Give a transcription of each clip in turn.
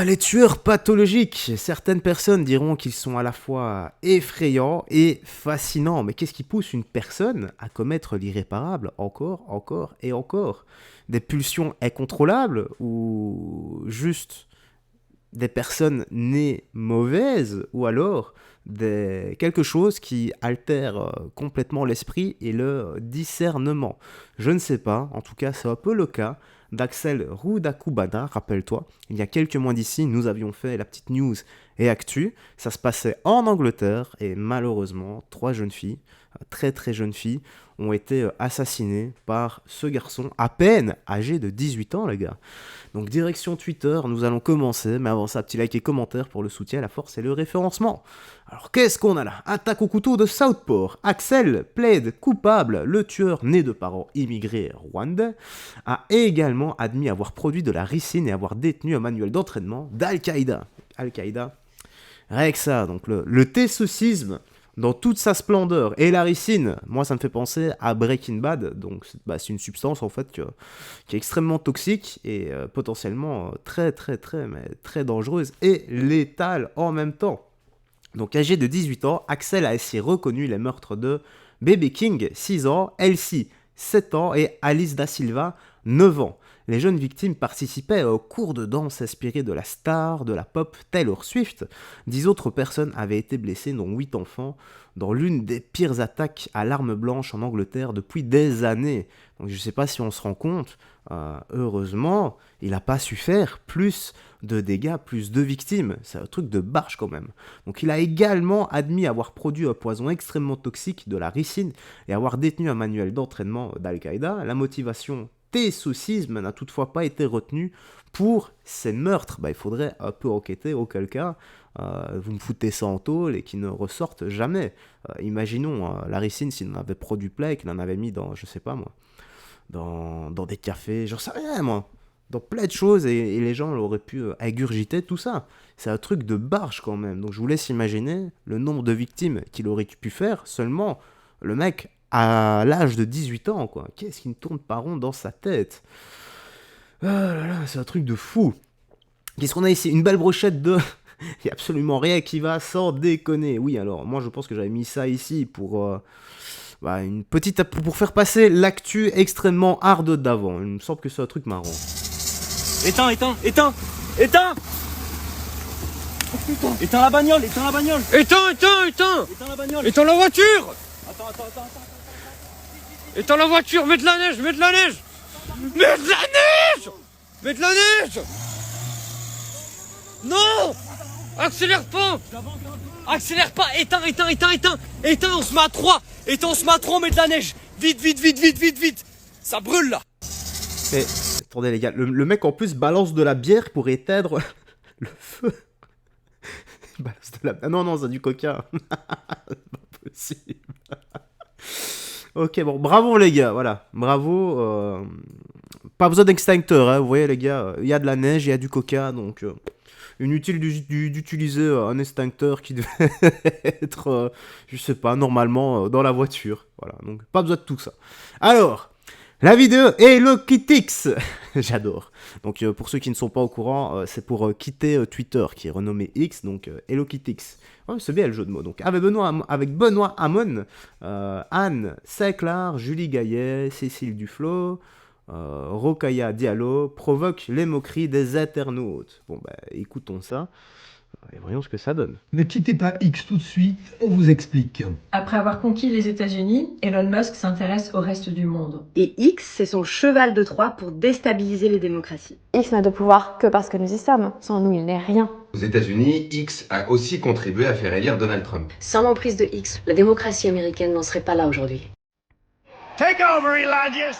Les tueurs pathologiques. Certaines personnes diront qu'ils sont à la fois effrayants et fascinants. Mais qu'est-ce qui pousse une personne à commettre l'irréparable encore, encore et encore? Des pulsions incontrôlables ou juste des personnes nées mauvaises ou alors quelque chose qui altère complètement l'esprit et le discernement. Je ne sais pas, en tout cas c'est un peu le cas d'Axel Roudakubana, rappelle-toi, il y a quelques mois d'ici, nous avions fait la petite news et actu, ça se passait en Angleterre et malheureusement, 3 jeunes filles, très très jeunes filles, ont été assassinées par ce garçon, à peine âgé de 18 ans les gars. Donc direction Twitter, nous allons commencer, mais avant ça, petit like et commentaire pour le soutien, la force et le référencement. Alors qu'est-ce qu'on a là? Attaque au couteau de Southport. Axel plaide coupable. Le tueur, né de parents immigrés rwandais, a également admis avoir produit de la ricine et avoir détenu un manuel d'entraînement d'Al-Qaïda. Al-Qaïda, rien que ça, donc le tessosisme dans toute sa splendeur. Et la ricine, moi ça me fait penser à Breaking Bad, donc c'est une substance en fait qui est extrêmement toxique et potentiellement très dangereuse et létale en même temps. Donc âgé de 18 ans, Axel a ainsi reconnu les meurtres de Baby King, 6 ans, Elsie, 7 ans et Alice da Silva, 9 ans. Les jeunes victimes participaient au cours de danse inspiré de la star de la pop Taylor Swift. 10 autres personnes avaient été blessées, dont 8 enfants, dans l'une des pires attaques à l'arme blanche en Angleterre depuis des années. Donc je ne sais pas si on se rend compte, heureusement, il n'a pas su faire plus de dégâts, plus de victimes. C'est un truc de barge quand même. Donc il a également admis avoir produit un poison extrêmement toxique, de la ricine, et avoir détenu un manuel d'entraînement d'Al-Qaïda. La motivation tessosisme n'a toutefois pas été retenu pour ces meurtres. Il faudrait un peu enquêter, auquel cas vous me foutez ça en tôle et qu'ils ne ressortent jamais. Imaginons la ricine s'il en avait produit plein et qu'il en avait mis dans, je sais pas moi, dans des cafés, j'en sais rien moi, dans plein de choses et les gens auraient pu ingurgiter tout ça. C'est un truc de barge quand même. Donc je vous laisse imaginer le nombre de victimes qu'il aurait pu faire seulement le mec à l'âge de 18 ans, quoi. Qu'est-ce qui ne tourne pas rond dans sa tête? Ah là là, c'est un truc de fou. Qu'est-ce qu'on a ici? Une belle brochette de... Il n'y a absolument rien qui va, sans déconner. Oui, alors, moi, je pense que j'avais mis ça ici pour... une petite... pour faire passer l'actu extrêmement hard d'avant. Il me semble que c'est un truc marrant. Éteins Éteins la bagnole Éteins la bagnole Éteins la voiture Attends. Éteins la voiture, mets de la neige Non Accélère pas, éteins, on se met à 3, on met de la neige, vite, ça brûle là. Mais, attendez les gars, le mec en plus balance de la bière pour éteindre le feu. Il balance de la... Ah non, c'est du coca. C'est pas possible. Ok, bon, bravo les gars, voilà, bravo. Pas besoin d'extincteur, hein, vous voyez les gars, il y a de la neige, il y a du coca, donc inutile d'utiliser un extincteur qui devait être, je sais pas, normalement dans la voiture. Voilà, donc pas besoin de tout ça. Alors, la vidéo Hello Kitix, j'adore. Donc pour ceux qui ne sont pas au courant, c'est pour quitter Twitter, qui est renommé X, donc Hello Kitix. Ouais, c'est bien le jeu de mots. Donc avec Benoît Hamon, Anne Seclar, Julie Gaillet, Cécile Duflo, Rokaya Diallo provoque les moqueries des internautes. Bon écoutons ça et voyons ce que ça donne. Ne quittez pas X tout de suite, on vous explique. Après avoir conquis les États-Unis, Elon Musk s'intéresse au reste du monde. Et X, c'est son cheval de Troie pour déstabiliser les démocraties. X n'a de pouvoir que parce que nous y sommes. Sans nous, il n'est rien. Aux États-Unis, X a aussi contribué à faire élire Donald Trump. Sans l'emprise de X, la démocratie américaine n'en serait pas là aujourd'hui. Take over, Elijah,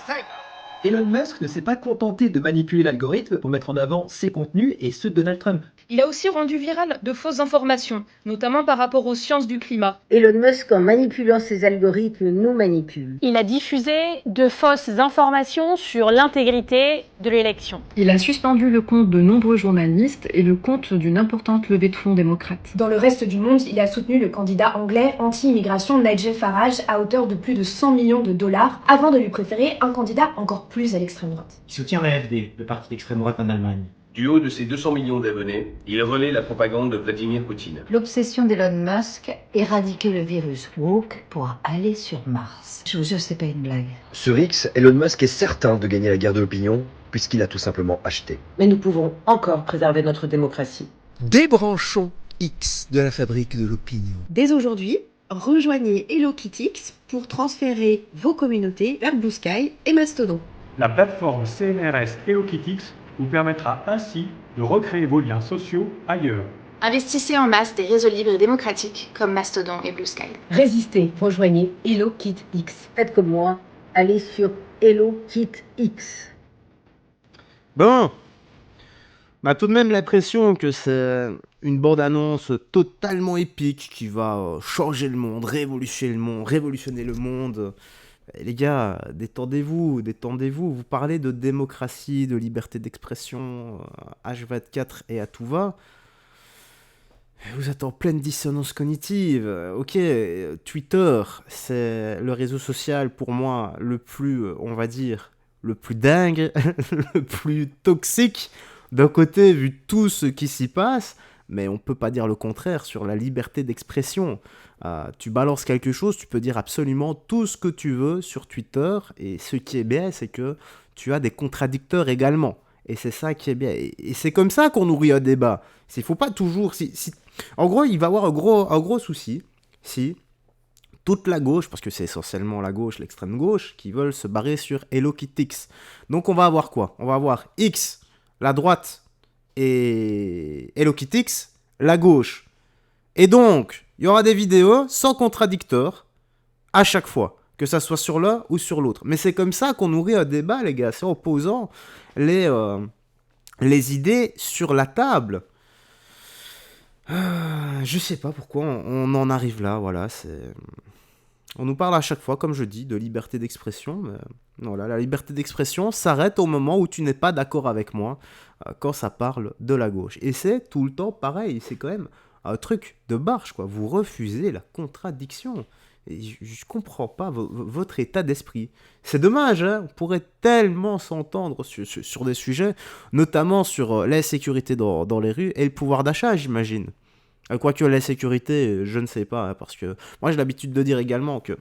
Elon Musk ne s'est pas contenté de manipuler l'algorithme pour mettre en avant ses contenus et ceux de Donald Trump. Il a aussi rendu viral de fausses informations, notamment par rapport aux sciences du climat. Elon Musk, en manipulant ses algorithmes, nous manipule. Il a diffusé de fausses informations sur l'intégrité de l'élection. Il a suspendu le compte de nombreux journalistes et le compte d'une importante levée de fonds démocrate. Dans le reste du monde, il a soutenu le candidat anglais anti-immigration Nigel Farage à hauteur de plus de 100 millions de dollars avant de lui préférer un candidat encore plus à l'extrême droite. Il soutient l'AfD, le parti d'extrême droite en Allemagne. Du haut de ses 200 millions d'abonnés, il relaie la propagande de Vladimir Poutine. L'obsession d'Elon Musk, éradiquer le virus woke pour aller sur Mars. Je vous jure, c'est pas une blague. Sur X, Elon Musk est certain de gagner la guerre de l'opinion, puisqu'il a tout simplement acheté. Mais nous pouvons encore préserver notre démocratie. Débranchons X de la fabrique de l'opinion. Dès aujourd'hui, rejoignez HelloKittix pour transférer vos communautés vers Blue Sky et Mastodon. La plateforme CNRS HelloKittix vous permettra ainsi de recréer vos liens sociaux ailleurs. Investissez en masse des réseaux libres et démocratiques comme Mastodon et Blue Sky. Résistez, rejoignez HelloKittix. Faites comme moi, allez sur HelloKittix. Bon, on a tout de même l'impression que c'est une bande-annonce totalement épique qui va changer le monde, révolutionner le monde. Et les gars, détendez-vous. Vous parlez de démocratie, de liberté d'expression, H24 et à tout va. Vous êtes en pleine dissonance cognitive. Ok, Twitter, c'est le réseau social pour moi le plus, on va dire, le plus dingue, le plus toxique d'un côté vu tout ce qui s'y passe, mais on peut pas dire le contraire sur la liberté d'expression. Tu balances quelque chose, tu peux dire absolument tout ce que tu veux sur Twitter, et ce qui est bien, c'est que tu as des contradicteurs également. Et c'est ça qui est bien. Et c'est comme ça qu'on nourrit un débat. Il faut pas toujours... En gros, il va y avoir un gros souci si toute la gauche, parce que c'est essentiellement la gauche, l'extrême gauche, qui veulent se barrer sur HelloKittix. Donc on va avoir quoi? On va avoir X, la droite, et HelloKittix, la gauche. Et donc, il y aura des vidéos sans contradicteurs à chaque fois, que ça soit sur l'un ou sur l'autre. Mais c'est comme ça qu'on nourrit un débat, les gars, c'est en posant les idées sur la table. Je sais pas pourquoi on en arrive là, voilà, on nous parle à chaque fois, comme je dis, de liberté d'expression, mais voilà, la liberté d'expression s'arrête au moment où tu n'es pas d'accord avec moi, quand ça parle de la gauche. Et c'est tout le temps pareil, c'est quand même un truc de barge, quoi. Vous refusez la contradiction. Et je comprends pas votre état d'esprit. C'est dommage, hein, on pourrait tellement s'entendre sur des sujets, notamment sur l'insécurité dans les rues et le pouvoir d'achat, j'imagine. Quoique l'insécurité, je ne sais pas, hein, parce que moi j'ai l'habitude de dire également que,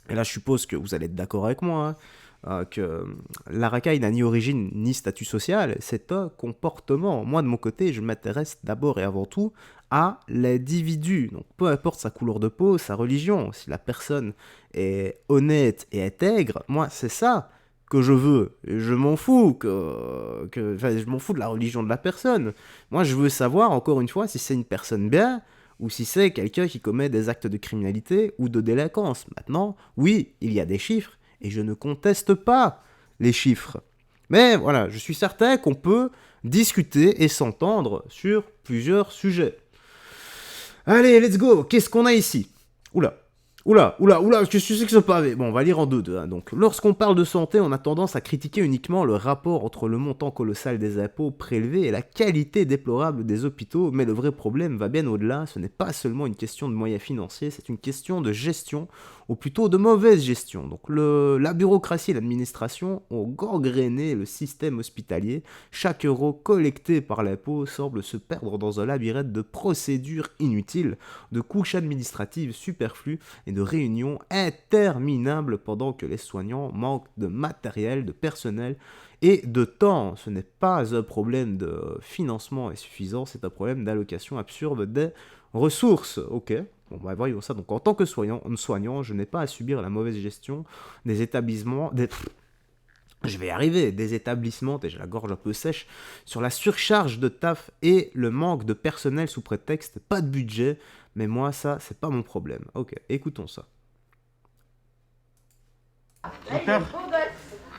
et là je suppose que vous allez être d'accord avec moi, hein, que la racaille n'a ni origine ni statut social, c'est un comportement. Moi de mon côté, je m'intéresse d'abord et avant tout à l'individu. Donc peu importe sa couleur de peau, sa religion, si la personne est honnête et intègre, moi c'est ça que je veux. Je m'en fous je m'en fous de la religion de la personne. Moi je veux savoir encore une fois si c'est une personne bien ou si c'est quelqu'un qui commet des actes de criminalité ou de délinquance. Maintenant, oui, il y a des chiffres et je ne conteste pas les chiffres. Mais voilà, je suis certain qu'on peut discuter et s'entendre sur plusieurs sujets. Allez, let's go. Qu'est-ce qu'on a ici? Oula, qu'est-ce que c'est que ce pavé? Bon, on va lire en deux. Hein. Donc, lorsqu'on parle de santé, on a tendance à critiquer uniquement le rapport entre le montant colossal des impôts prélevés et la qualité déplorable des hôpitaux, mais le vrai problème va bien au-delà. Ce n'est pas seulement une question de moyens financiers, c'est une question de gestion, ou plutôt de mauvaise gestion. Donc, la bureaucratie et l'administration ont gangréné le système hospitalier. Chaque euro collecté par l'impôt semble se perdre dans un labyrinthe de procédures inutiles, de couches administratives superflues et de réunions interminables pendant que les soignants manquent de matériel, de personnel et de temps. Ce n'est pas un problème de financement insuffisant, c'est un problème d'allocation absurde des ressources. Ok, bon bah voyons ça. Donc en tant que soignant, je n'ai pas à subir la mauvaise gestion des établissements, je vais y arriver, des établissements, et j'ai la gorge un peu sèche, sur la surcharge de taf et le manque de personnel sous prétexte pas de budget. Mais moi, ça, c'est pas mon problème. Ok, écoutons ça. Docteur,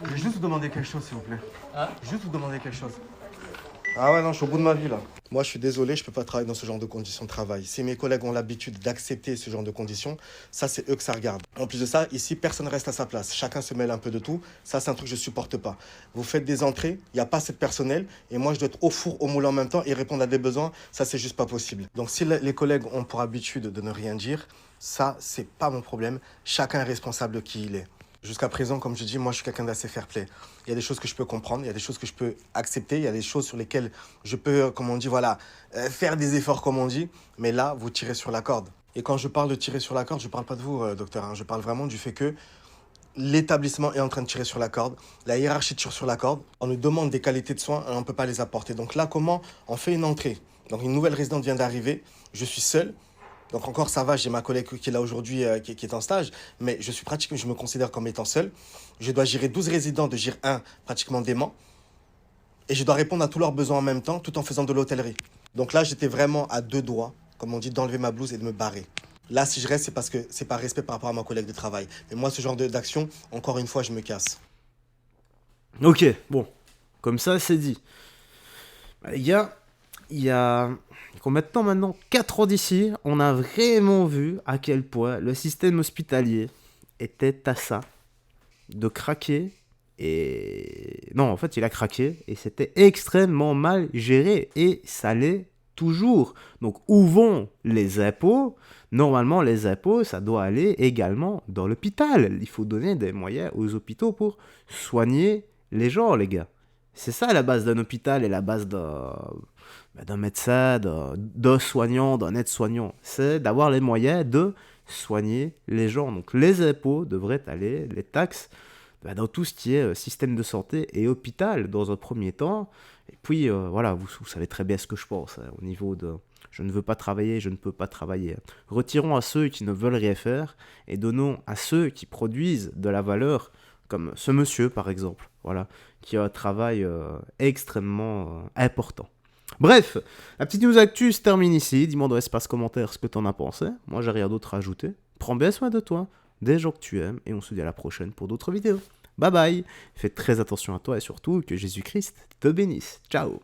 je vais juste vous demander quelque chose, s'il vous plaît. Juste vous demander quelque chose. Ah ouais, non, je suis au bout de ma vie, là. Moi, je suis désolé, je peux pas travailler dans ce genre de conditions de travail. Si mes collègues ont l'habitude d'accepter ce genre de conditions, ça, c'est eux que ça regarde. En plus de ça, ici, personne reste à sa place. Chacun se mêle un peu de tout. Ça, c'est un truc que je supporte pas. Vous faites des entrées, il n'y a pas assez de personnel, et moi, je dois être au four, au moulin en même temps et répondre à des besoins. Ça, c'est juste pas possible. Donc, si les collègues ont pour habitude de ne rien dire, ça, c'est pas mon problème. Chacun est responsable de qui il est. Jusqu'à présent, comme je dis, moi je suis quelqu'un d'assez fair play. Il y a des choses que je peux comprendre, il y a des choses que je peux accepter, il y a des choses sur lesquelles je peux, comme on dit, voilà, faire des efforts, comme on dit. Mais là, vous tirez sur la corde. Et quand je parle de tirer sur la corde, je ne parle pas de vous, docteur. Hein. Je parle vraiment du fait que l'établissement est en train de tirer sur la corde, la hiérarchie tire sur la corde, on nous demande des qualités de soins et on ne peut pas les apporter. Donc là, comment on fait une entrée? Donc une nouvelle résidente vient d'arriver, je suis seul. Donc encore ça va, j'ai ma collègue qui est là aujourd'hui, qui est en stage, mais je me considère comme étant seul. Je dois gérer 12 résidents de GIR 1 pratiquement dément. Et je dois répondre à tous leurs besoins en même temps, tout en faisant de l'hôtellerie. Donc là, j'étais vraiment à 2 doigts, comme on dit, d'enlever ma blouse et de me barrer. Là, si je reste, c'est parce que c'est par respect par rapport à ma collègue de travail. Mais moi, ce genre d'action, encore une fois, je me casse. Ok, bon, comme ça, c'est dit. Bah, les gars, il y a maintenant 4 ans d'ici, on a vraiment vu à quel point le système hospitalier était à ça de craquer. Et non, en fait, il a craqué et c'était extrêmement mal géré et ça l'est toujours. Donc, où vont les impôts? Normalement, les impôts, ça doit aller également dans l'hôpital. Il faut donner des moyens aux hôpitaux pour soigner les gens, les gars. C'est ça la base d'un hôpital et la base d'un médecin, d'un soignant, d'un aide-soignant. C'est d'avoir les moyens de soigner les gens. Donc les impôts devraient aller, les taxes, dans tout ce qui est système de santé et hôpital dans un premier temps. Et puis voilà, vous savez très bien ce que je pense au niveau de je ne veux pas travailler, je ne peux pas travailler. Retirons à ceux qui ne veulent rien faire et donnons à ceux qui produisent de la valeur, comme ce monsieur par exemple, voilà, qui a un travail extrêmement important. Bref, la petite news actu se termine ici. Dis-moi dans l'espace commentaire ce que t'en as pensé. Moi, j'ai rien d'autre à ajouter. Prends bien soin de toi, des gens que tu aimes, et on se dit à la prochaine pour d'autres vidéos. Bye bye, fais très attention à toi et surtout que Jésus-Christ te bénisse. Ciao.